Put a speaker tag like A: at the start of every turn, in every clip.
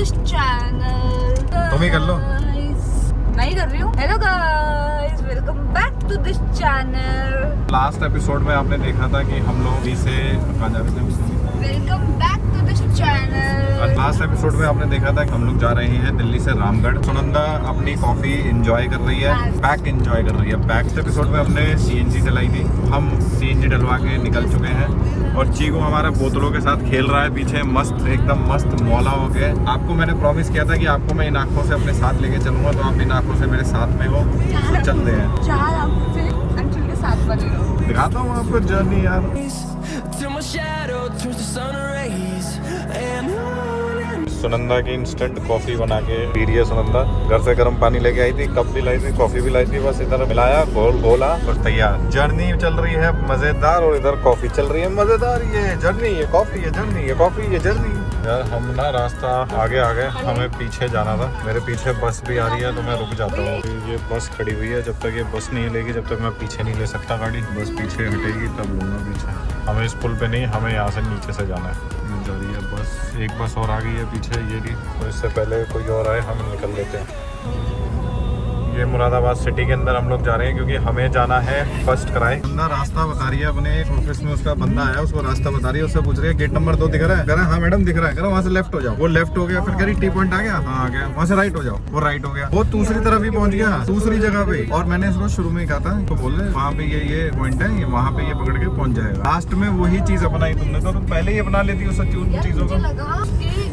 A: This channel.
B: तुम ही कर लो।
A: मैं ही कर रही हूँ। Hello guys, welcome back to this channel.
B: Last episode में आपने देखा था कि हम लोग अभी से कहाँ जा रहे थे।
A: Welcome back to this channel.
B: Last episode में आपने देखा था कि हम लोग जा रहे हैं दिल्ली से रामगढ़। सुनंदा अपनी कॉफी एंजॉय कर रही है, पैक एंजॉय कर रही है। पैक एपिसोड में हमने सीएनजी चलाई थी, हम सीएनजी डलवा के निकल चुके हैं और चीकू हमारा बोतलों के साथ खेल रहा है पीछे, मस्त एकदम मस्त मौला हो गया। आपको मैंने प्रॉमिस किया था कि आपको मैं इन आँखों से अपने साथ लेके चलूंगा, तो आप इन आँखों से मेरे साथ में हो, तो चलते हैं।
A: चार आंखों से अंचल के साथ वाले लोग।
B: दिखाता हूँ आपको जर्नी यार। सुनंदा की इंस्टेंट कॉफी बना के पी रही है। सुनंदा घर से गर्म पानी लेके आई थी, कप भी लाई थी, कॉफी भी लाई थी, बस इधर मिलाया, घोला और तैयार। जर्नी चल रही है मजेदार और इधर कॉफी चल रही है मजेदार। ये जर्नी, ये कॉफी, ये जर्नी, ये कॉफी, ये जर्नी। यार हम ना रास्ता आगे आ गए, हमें पीछे जाना था। मेरे पीछे बस भी आ रही है तो मैं रुक जाता हूँ। ये बस खड़ी हुई है, जब तक ये बस नहीं लेगी जब तक मैं पीछे नहीं ले सकता गाड़ी। बस पीछे हटेगी तब लूँगा पीछे। हमें इस पुल पे नहीं, हमें यहाँ से नीचे से जाना है। जा रही है बस, एक बस और आ गई है पीछे, ये भी। तो इससे पहले कोई और आए हम निकल लेते हैं। ये मुरादाबाद सिटी के अंदर हम लोग जा रहे हैं क्योंकि हमें जाना है फर्स्ट क्राई। बंदा रास्ता बता रही है, अपने ऑफिस में उसका बंदा आया, उसको रास्ता बता रही है। उससे पूछ रही है गेट नंबर 2 दिख रहा है? कह रहा है हाँ मैडम दिख रहा है। कह रहा वहाँ से लेफ्ट हो जाओ। वो लेफ्ट हो गया, फिर कह रही टी पॉइंट आ गया, हाँ आ गया। वहाँ से राइट हो जाओ, वो राइट हो गया। वो दूसरी तरफ ही पहुंच गया, दूसरी जगह पे। और मैंने इसको शुरू में ही कहा था, तो बोल रहे वहाँ पे ये पॉइंट है, वहाँ पे ये पकड़ के पहुंच जाएगा। लास्ट में वही चीज अपनाई तुमने, तो तुम पहले ही अपना लेती हो सच उन चीजों को।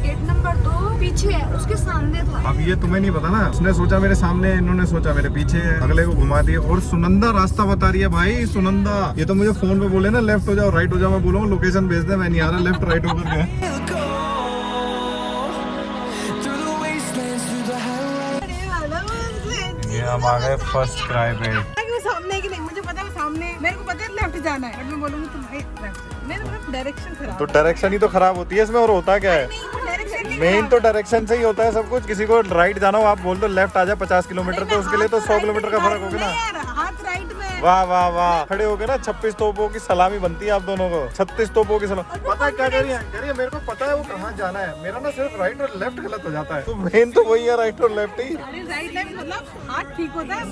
A: गेट नंबर 2 पीछे है, उसके सामने था।
B: अब ये तुम्हें नहीं पता ना, उसने सोचा मेरे सामने, इन्होंने सोचा मेरे पीछे, अगले को घुमा दिए। और सुनंदा रास्ता बता रही है भाई। सुनंदा ये तो मुझे फोन पे बोले ना लेफ्ट हो जाओ राइट हो जाओ, मैं बोलूँगा लोकेशन भेज दे, मैं नहीं आ रहा लेफ्ट राइट होकर के। ये हम आ गए फर्स्ट क्राई पे।
A: सामने की नहीं, मुझे पता है सामने, मेरे को पता है लेफ्ट जाना है, बट मैं बोलूंगी तुम लेफ्ट। मेरे मतलब डायरेक्शन खराब।
B: तो डायरेक्शन ही तो खराब होती है इसमें, और होता क्या है? मेन तो डायरेक्शन से ही होता है सब कुछ। किसी को राइट जाना हो, आप बोल दो लेफ्ट आ जाए 50 किलोमीटर, तो उसके लिए तो 100 किलोमीटर का फर्क होगा ना।
A: हाथ राइट में।
B: वाह वाह वाह, खड़े हो गए ना। 26 तोपों की सलामी बनती है आप दोनों को। 36 तोपों की सलामी। पता है क्या कह रही है? मेरे को पता है वो कहाँ जाना है, मेरा ना सिर्फ राइट और लेफ्ट गलत हो जाता है। तो मेन तो वही है, राइट और लेफ्ट ही।
A: राइट लेफ्ट मतलब हाथ ठीक होता है।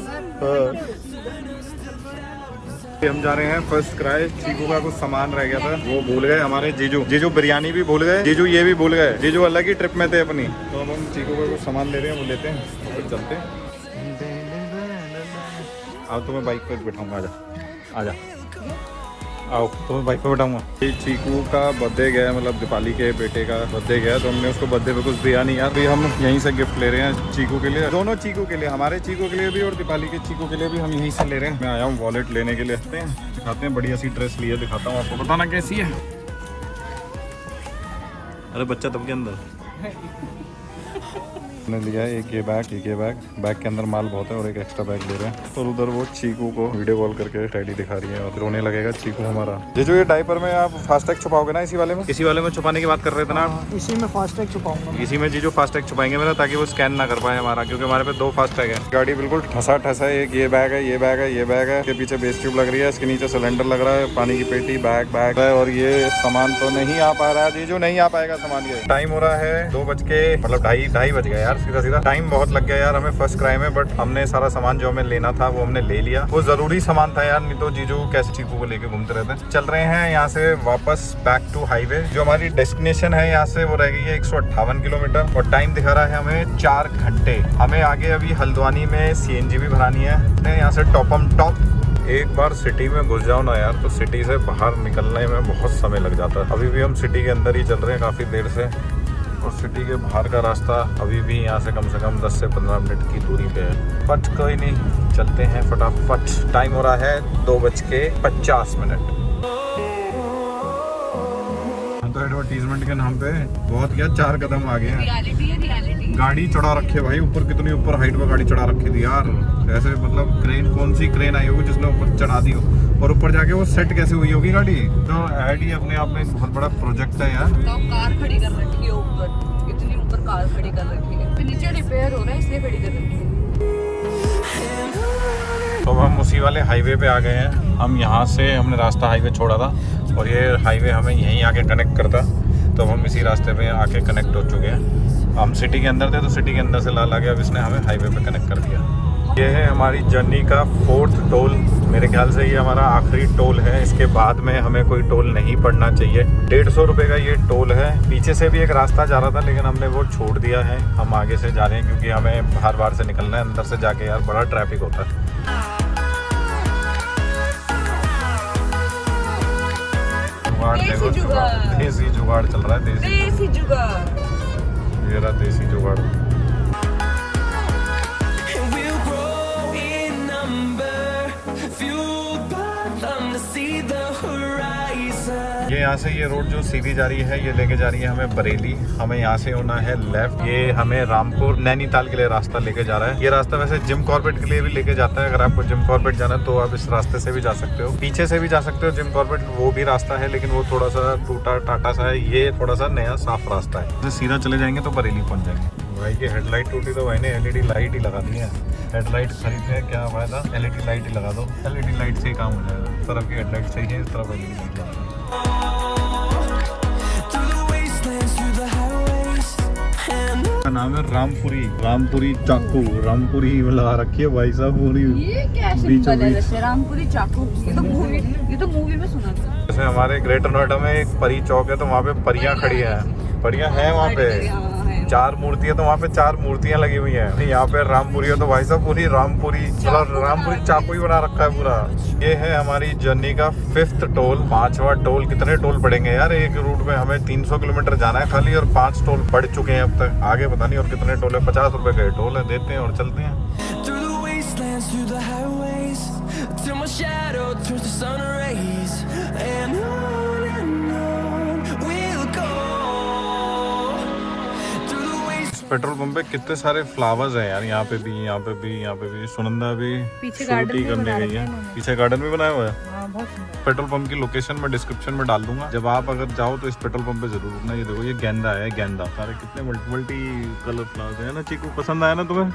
B: हम जा रहे हैं फर्स्ट क्राई। चीकू का कुछ सामान रह गया था, वो भूल गए हमारे जीजू बिरयानी भी भूल गए, जीजू ये भी भूल गए। जीजू अलग ही ट्रिप में थे अपनी। तो अब हम चीकू का कुछ सामान ले रहे हैं, वो लेते हैं फिर चलते हैं। अब तो मैं बाइक पे बैठाऊंगा, आजा आओ, तो मैं बाइक पे बैठाऊंगा। चीकू का बर्थडे गया, मतलब दीपाली के बेटे का बर्थडे गया, तो हमने उसको बर्थडे पे कुछ दिया नहीं यार। तो हम यहीं से गिफ्ट ले रहे हैं चीकू के लिए, दोनों चीकू के लिए, हमारे चीकू के लिए भी और दीपाली के चीकू के लिए भी हम यहीं से ले रहे हैं। मैं आया हूँ वॉलेट लेने के लिए। दिखाते हैं, बढ़िया सी ड्रेस ली है, दिखाता हूँ आपको, बताना कैसी है। अरे बच्चा तब के अंदर ने लिया है एक ये बैग, बैग के अंदर माल बहुत है और एक एक्स्ट्रा बैग ले रहे हैं। और उधर वो चीकू को वीडियो कॉल करके टैडी दिखा रही है और रोने लगेगा चीकू हमारा। ये जो ये डायपर में आप फास्टैग छुपाओगे ना, इसी वाले में छुपाने की बात कर रहे थे ना आप?
C: इसी में फास्टैग छुपाऊंगा।
B: इसी में जीजू फास्टैग छुपाएंगे मेरा, ताकि वो स्कैन ना कर पाए हमारा, क्योंकि हमारे पे 2 फास्टैग है। गाड़ी बिल्कुल ठसा है। एक ये बैग है, ये बैग है, ये बैग है, इसके पीछे बेस ट्यूब लग रही है, इसके नीचे सिलेंडर लग रहा है, पानी की पेटी, बैग है। और ये सामान तो नहीं आ पा रहा है जीजू, नहीं आ पाएगा सामान। ये टाइम हो रहा है 2 बज के, मतलब ढाई बज गया यार, सीधा टाइम बहुत लग गया यार हमें फर्स्ट क्राई में। बट हमने सारा सामान जो हमें लेना था वो हमने ले लिया। वो जरूरी सामान था यार, नहीं तो जीजू कैसे चीकू को लेके घूमते रहते। चल रहे हैं यहाँ से वापस बैक टू हाईवे। जो हमारी डेस्टिनेशन है यहाँ से वो रह गई है 158 किलोमीटर और टाइम दिखा रहा है हमें 4 घंटे। हमें आगे अभी हल्द्वानी में CNG भी भरानी है। यहाँ से टॉप एक बार सिटी में घुस जाओ ना यार, तो सिटी से बाहर निकलने में बहुत समय लग जाता है। अभी भी हम सिटी के अंदर ही चल रहे हैं काफ़ी देर से, और सिटी के बाहर का रास्ता अभी भी यहाँ से कम 10 से 15 मिनट की दूरी पे है। बट कोई नहीं, चलते हैं फटाफट। टाइम हो रहा है 2:50। तो एडवर्टीजमेंट के नाम पे बहुत क्या 4 कदम आगे हैं।
A: रियलिटी
B: गाड़ी चढ़ा रखी है भाई ऊपर, कितनी ऊपर हाइट पे गाड़ी चढ़ा रखी थी यार। ऐसे मतलब क्रेन, कौन सी क्रेन आई होगी जिसने ऊपर चढ़ा दी हो, और ऊपर जाके वो सेट कैसे हुई होगी गाड़ी। तो ऐड ही अपने आप में एक बहुत बड़ा प्रोजेक्ट है यार।
A: तो कार खड़ी कर रखी है ऊपर, इतनी ऊपर कार खड़ी कर रखी है, फिर नीचे रिपेयर हो रहा है इसलिए खड़ी कर रखी है।
B: तो हम उसी वाले हाईवे पे आ गए हैं। हम यहाँ से हमने रास्ता हाईवे छोड़ा था और ये हाईवे हमें यहीं आके कनेक्ट करता। तो हम इसी रास्ते पे आके कनेक्ट हो चुके हैं। हम सिटी के अंदर थे तो सिटी के अंदर से ला के अब इसने हमें हाईवे पे कनेक्ट कर दिया। ये है हमारी जर्नी का 4th टोल। मेरे ख्याल से ये हमारा आखिरी टोल है, इसके बाद में हमें कोई टोल नहीं पड़ना चाहिए। 150 रुपये का ये टोल है। पीछे से भी एक रास्ता जा रहा था लेकिन हमने वो छोड़ दिया है, हम आगे से जा रहे हैं क्योंकि हमें बाहर से निकलना है। अंदर से जाके यार बड़ा ट्रैफिक होता है। देसी जुगाड़ चल रहा है, देसी जुगाड़। ये रहा देसी जुगाड़। ये यहाँ से ये रोड जो सीधी जा रही है ये लेके जा रही है हमें बरेली। हमें यहाँ से होना है लेफ्ट। ये हमें रामपुर नैनीताल के लिए रास्ता लेके जा रहा है। ये रास्ता वैसे जिम कॉर्बेट के लिए भी लेके जाता है। अगर आपको जिम कॉर्बेट जाना है तो आप इस रास्ते से भी जा सकते हो, पीछे से भी जा सकते हो। जिम कॉर्बेट वो भी रास्ता है लेकिन वो थोड़ा सा टूटा टाटा सा है, ये थोड़ा सा नया साफ रास्ता है। तो सीधा चले जाएंगे तो बरेली पहुँच जाएंगे। भाई की हेडलाइट टूटी तो भाई ने LED लाइट ही लगा दी है। हेडलाइट खरीदने क्या फायदा, LED लाइट ही लगा दो। LED लाइट से ही काम हो जाएगा। इस तरफ की हेडलाइट सही है, इस तरफ LED लाइट लगा दो। का नाम है रामपुरी चाकू। रामपुरी लगा रखी है भाई साहब पूरी।
A: ये क्या सिंबल है वैसे रामपुरी चाकू? ये तो मूवी में सुना था।
B: जैसे हमारे ग्रेटर नोएडा में एक परी चौक है तो वहाँ पे परियां खड़ी हैं। परियां हैं वहाँ पे 4 मूर्तियाँ, तो वहाँ पे 4 मूर्तियाँ लगी हुई हैं। यहाँ पे रामपुरी है तो भाई साहब पूरी रामपुरी चाकू ही बना रखा है पूरा। ये है हमारी जर्नी का 5th टोल, 5वां टोल। कितने टोल पड़ेंगे यार एक रूट में? हमें 300 किलोमीटर जाना है खाली और 5 टोल पड़ चुके हैं अब तक। आगे पता नहीं और कितने टोल है। 50 रुपए के टोल है, देते हैं और चलते हैं। पेट्रोल पंप पे कितने सारे फ्लावर्स हैं यार। यहाँ पे भी, यहाँ पे भी, यहाँ पे भी। सुनंदा भी शूटी करने गई है। पीछे गार्डन भी बनाया हुआ है। पेट्रोल पंप की लोकेशन मैं डिस्क्रिप्शन में डाल दूंगा। जब आप अगर जाओ तो इस पेट्रोल पंप पे जरूर रुकना। ये देखो ये गेंदा है, गेंदा। सारे कितने मल्टी कलर फ्लावर्स है ना। चीकू पसंद आया ना तुम्हें?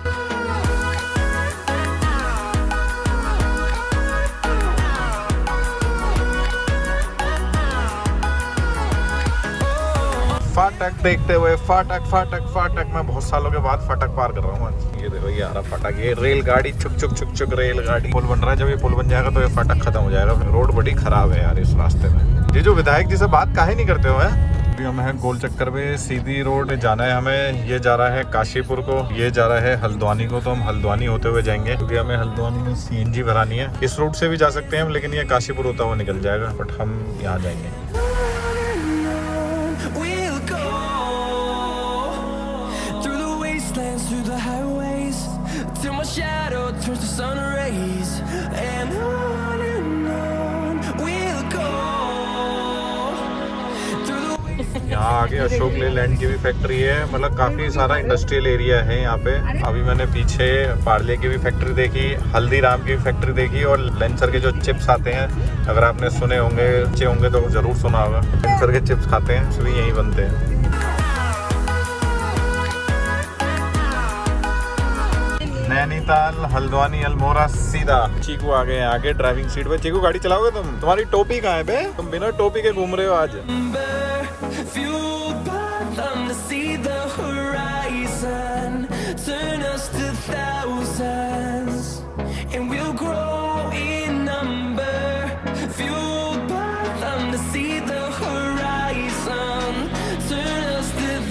B: फाटक देखते हुए फाटक मैं बहुत सालों के बाद फाटक पार कर रहा हूँ आज। ये देखो ये आ रहा फाटक। ये रेलगाड़ी छुक रेलगाड़ी। पुल बन रहा है, जब ये पुल बन जाएगा तो ये फाटक खत्म हो जाएगा। रोड बड़ी खराब है यार इस रास्ते में। ये जो विधायक जी से बात काहे नहीं करते हो है? अभी हम हैं गोल चक्कर पे। सीधी रोड जाना है हमें। ये जा रहा है काशीपुर को, ये जा रहा है हल्द्वानी को। तो हम हल्द्वानी होते हुए जाएंगे क्योंकि हमें हल्द्वानी में CNG भरानी है। इस रूट से भी जा सकते हैं हम लेकिन ये काशीपुर होता हुआ निकल जाएगा, बट हम यहाँ जाएंगे। Shadow turns to sun rays and on we'll go. यहाँ आगे अशोक लेलैंड की भी फैक्ट्री है। मतलब काफी सारा इंडस्ट्रियल एरिया है यहाँ पे। अभी मैंने पीछे पार्ले की भी फैक्ट्री देखी, हल्दीराम की भी फैक्ट्री देखी और लेंसर के जो चिप्स आते हैं, अगर आपने सुने होंगे तो जरूर सुना होगा। लेंसर के चिप्स खाते हैं, सभी यहीं बनते हैं। नैनीताल, हल्द्वानी, अल्मोड़ा सीधा। चीकू आ गए आगे ड्राइविंग सीट पे। चीकू गाड़ी चलाओगे तुम? तुम्हारी टोपी कहाँ है बे? तुम बिना टोपी के घूम रहे हो आज।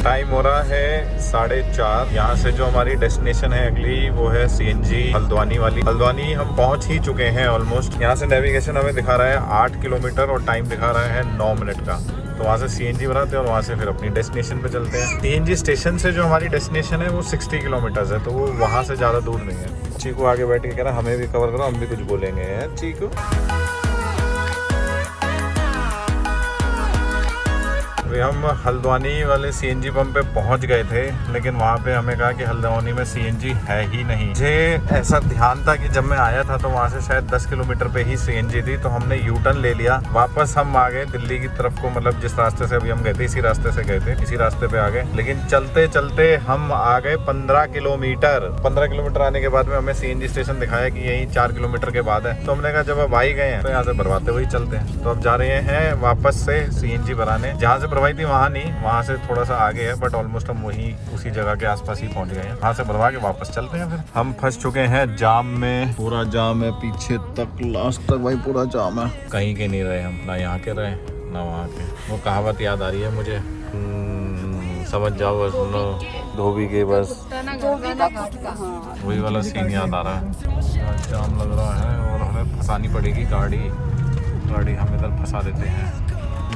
B: टाइम हो रहा है 4:30। यहाँ से जो हमारी डेस्टिनेशन है अगली वो है CNG हल्द्वानी वाली। हल्द्वानी हम पहुँच ही चुके हैं ऑलमोस्ट। यहाँ से नेविगेशन हमें दिखा रहा है 8 किलोमीटर और टाइम दिखा रहा है 9 मिनट का। तो वहाँ से CNG भराते हैं और वहाँ से फिर अपनी डेस्टिनेशन पे चलते हैं। CNG स्टेशन से जो हमारी डेस्टिनेशन है वो 60 किलोमीटर है, तो वो वहाँ से ज़्यादा दूर नहीं है। चीकू आगे बैठ के कह रहा हमें भी कवर करो, हम भी कुछ बोलेंगे यार चीकू। हम हल्द्वानी वाले CNG पंप पे पहुंच गए थे लेकिन वहाँ पे हमें कहा कि हल्द्वानी में CNG है ही नहीं। मुझे ऐसा ध्यान था कि जब मैं आया था तो वहाँ से शायद 10 किलोमीटर पे ही CNG थी, तो हमने U-टर्न ले लिया। वापस हम आ गए दिल्ली की तरफ को, मतलब जिस रास्ते से अभी हम गए थे इसी रास्ते से गए थे, इसी रास्ते पे आ गए। लेकिन चलते चलते हम आ गए 15 किलोमीटर। 15 किलोमीटर आने के बाद में हमें CNG स्टेशन दिखाया कि यही 4 किलोमीटर के बाद है। तो हमने कहा जब अब आ ही गए हैं तो यहाँ से भरवाते हुए चलते हैं। तो अब जा रहे हैं वापस से CNG भराने। जहाँ से भरवाई थी वहाँ नहीं, वहाँ से थोड़ा सा आगे है, बट ऑलमोस्ट हम वही उसी जगह के आसपास ही पहुँच गए हैं। वहाँ से भरवा के वापस चलते हैं। फिर हम फंस चुके हैं जाम में, पूरा जाम है पीछे तक, लास्ट तक भाई पूरा जाम है। कहीं के नहीं रहे हम, ना यहाँ के रहे ना वहाँ के। वो कहावत याद आ रही है मुझे, समझ जाओ बस, सुनो धोबी के बस, वही वाला सीन याद आ रहा है। जाम लग रहा है और हमें फंसानी पड़ेगी गाड़ी हम इधर फंसा देते हैं।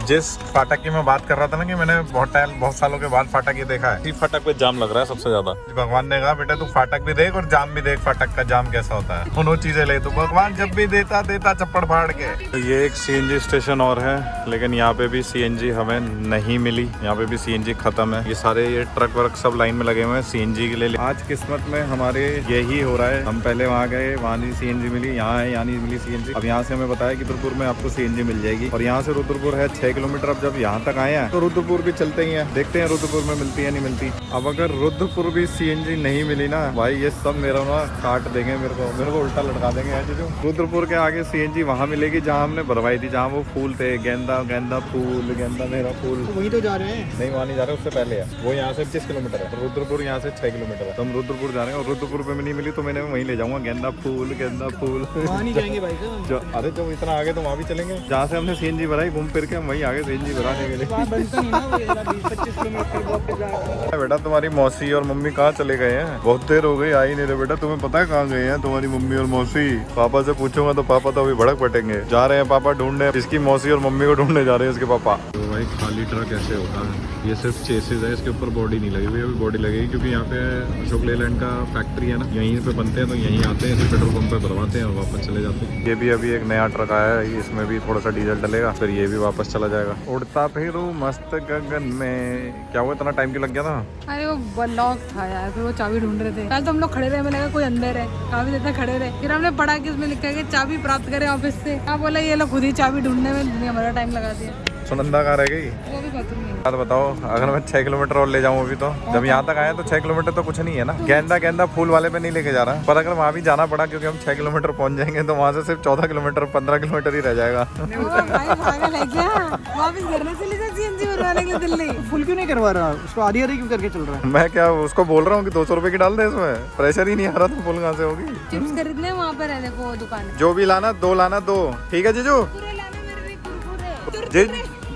B: जिस फाटक की मैं बात कर रहा था ना कि मैंने बहुत सालों के बाद फाटक ये देखा है, इसी फाटक पे जाम लग रहा है सबसे ज्यादा। भगवान ने कहा बेटा तू फाटक भी देख और जाम भी देख, फाटक का जाम कैसा होता है, दोनों चीजें ले। तो भगवान जब भी देता चप्पड़ फाड़ के। तो ये एक सीएनजी स्टेशन और है, लेकिन यहाँ पे भी सीएनजी हमें नहीं मिली, यहाँ पे भी सीएनजी खत्म है। ये सारे ये ट्रक वर्क सब लाइन में लगे हुए हैं सीएनजी के लिए। आज किस्मत में हमारे यही हो रहा है, हम पहले वहाँ गए, वहाँ नहीं सीएनजी मिली, यहाँ है यहाँ नहीं मिली सीएनजी। अब यहाँ से हमें बताया कि रुद्रपुर में आपको सीएनजी मिल जाएगी, और यहाँ से रुद्रपुर है 6 किलोमीटर। अब जब यहाँ तक आए हैं तो रुद्रपुर भी चलते ही हैं, देखते हैं रुद्रपुर में मिलती है नहीं मिलती। अब अगर रुद्रपुर भी सीएनजी नहीं मिली ना भाई, ये सब मेरा ना काट देंगे, मेरे को उल्टा लटका देंगे ऐसे। जो रुद्रपुर के आगे सीएनजी वहाँ मिलेगी जहाँ हमने भरवाई थी, जहाँ वो फूल थे, गेंदा फूल, गेंदा मेरा फूल।
C: वहीं तो जा रहे हैं।
B: नहीं वहाँ नहीं जा रहे, उससे पहले है वो, यहाँ से 25 किलोमीटर है। रुद्रपुर यहाँ से 6 किलोमीटर है। तो हम रुद्रपुर जा रहे हैं, और रुद्रपुर पे नहीं मिली तो मैंने वहीं ले जाऊंगा, गेंदा फूल।
C: वहाँ नहीं जाएंगे भाई साहब।
B: अरे जब इतना आगे तो वहाँ भी चलेंगे, जहाँ से हमने सीएनजी भराई, घूम फिर के हम वहीं आगे सीएनजी भराने के लिए।
C: बनता नहीं ना, 20-25 किलोमीटर वापस जाएगा।
B: बेटा तुम्हारी मौसी और मम्मी कहाँ चले गए हैं? बहुत देर हो गई, आ ही नहीं रहे। बेटा तुम्हें पता है कहाँ गए हैं तुम्हारी मम्मी और मौसी? पापा से पूछूंगा तो पापा तो अभी भड़क पटेंगे। जा रहे हैं पापा ढूंढने, इसकी मौसी और मम्मी को ढूंढने जा रहे हैं इसके पापा। तो भाई खाली ट्रक ऐसे होता है, ये सिर्फ चेसिस है, इसके ऊपर बॉडी नहीं लगी हुई। अभी बॉडी लगेगी क्योंकि यहाँ पे अशोक लेलैंड का फैक्ट्री है ना, यहीं पे बनते हैं, तो यहीं आते हैं, पेट्रोल पंप पे भरवाते हैं और वापस चले जाते हैं। ये भी अभी एक नया ट्रक आया है, इसमें भी थोड़ा सा डीजल डलेगा, फिर ये भी वापस चला जाएगा। उड़ता फिरू मस्त गगन में। क्या हुआ, इतना टाइम क्यों लग गया था?
A: अरे वो लॉक था यार, फिर वो चाबी ढूंढ रहे थे। कल तो हम लोग खड़े रहे, हमें लगा कोई अंदर है, काफी देर तक खड़े रहे। फिर हमने पढ़ा कि उसमें लिखा है कि चाबी प्राप्त करें ऑफिस से। क्या बोला, ये लोग खुद ही चाबी ढूंढने में दुनिया भर टाइम लगा दिया।
B: सुनंदा कहाँ रह गई?
A: वो भी बात नहीं।
B: बात बताओ, अगर मैं 6 किलोमीटर और ले जाऊँ अभी, तो जब यहाँ तक आए तो 6 किलोमीटर तो कुछ नहीं है ना। गेंदा फूल वाले पे नहीं लेके जा रहा, पर अगर वहाँ भी जाना पड़ा क्योंकि हम 6 किलोमीटर पहुँच जाएंगे, तो वहाँ से सिर्फ 14 किलोमीटर 15 किलोमीटर ही रह जाएगा।
A: वापस घर में चले जाए सीएनजी भरवाने के लिए दिल्ली।
C: फुल क्यों नहीं करवा रहा, उसको आधी क्यों करके चल रहा है?
B: मैं क्या उसको बोल रहा हूँ कि 200 रुपए की डाल दे, इसमें प्रेशर ही नहीं आ रहा, तो फुल कहाँ से होगी?
A: चिप्स खरीदने वहाँ पर है, देखो वो दुकान है।
B: जो भी लाना दो, ठीक है जीजू?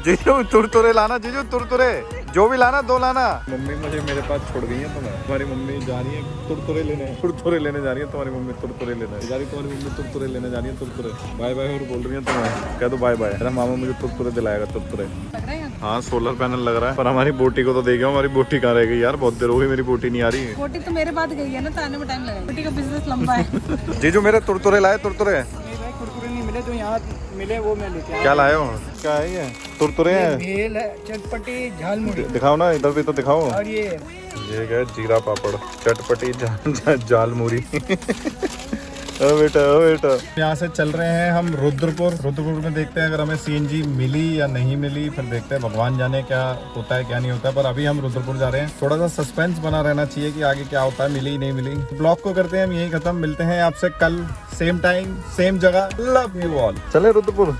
B: जीजू तुरतुरे लाना, जीजू तुरतुरे, जो भी लाना 2 लाना। मम्मी मुझे मेरे पास छोड़ गई है, तुम्हारी मम्मी जा रही है तुरतुरे लेने जा रही है, तुम्हारी मम्मी तुरतुरे लेने जा रही है, तुम्हारी मम्मी तुरतुरे लेने जा रही है, तुरतुरे। बाय बाय और बोल रही है तुम्हें, कह दो बाय बाय। मेरा मामा मुझे तुरतुरे दिलाएगा, तुरतुरे। हाँ सोलर पैनल लग रहा है, पर हमारी बोटी को तो देखो, हमारी बोटी कहाँ रह गई यार, बहुत देर हो गई मेरी बोटी नहीं आ रही।
A: बोटी तो मेरे पास गई है ना, तो आने में टाइम लगेगा, बोटी का बिजनेस लंबा है।
B: जीजू मेरे तुरतुरे लाए, तुरतुरे।
C: कुरकुरे नहीं मिले, तो यहाँ मिले वो मैं लेके आया।
B: क्या लाए हो? क्या है ये? तुरतुरे हैं,
C: भेल है, चटपटी झालमुड़ी।
B: दिखाओ ना, इधर भी तो दिखाओ।
C: और ये
B: क्या, जीरा पापड़, चटपटी झालमुड़ी। ओ बेटा यहाँ से चल रहे हैं हम रुद्रपुर में देखते हैं अगर हमें सीएनजी मिली या नहीं मिली, फिर देखते हैं, भगवान जाने क्या होता है क्या नहीं होता है। पर अभी हम रुद्रपुर जा रहे हैं, थोड़ा सा सस्पेंस बना रहना चाहिए कि आगे क्या होता है, मिली नहीं मिली। ब्लॉग को करते हैं हम यही खत्म, मिलते हैं आपसे कल सेम टाइम सेम जगह। Love you all. चले रुद्रपुर।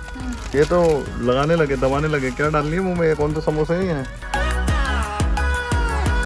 B: ये तो लगाने लगे, दबाने लगे, क्या डालनी है मुँह में? कौन सा समोसा ही है?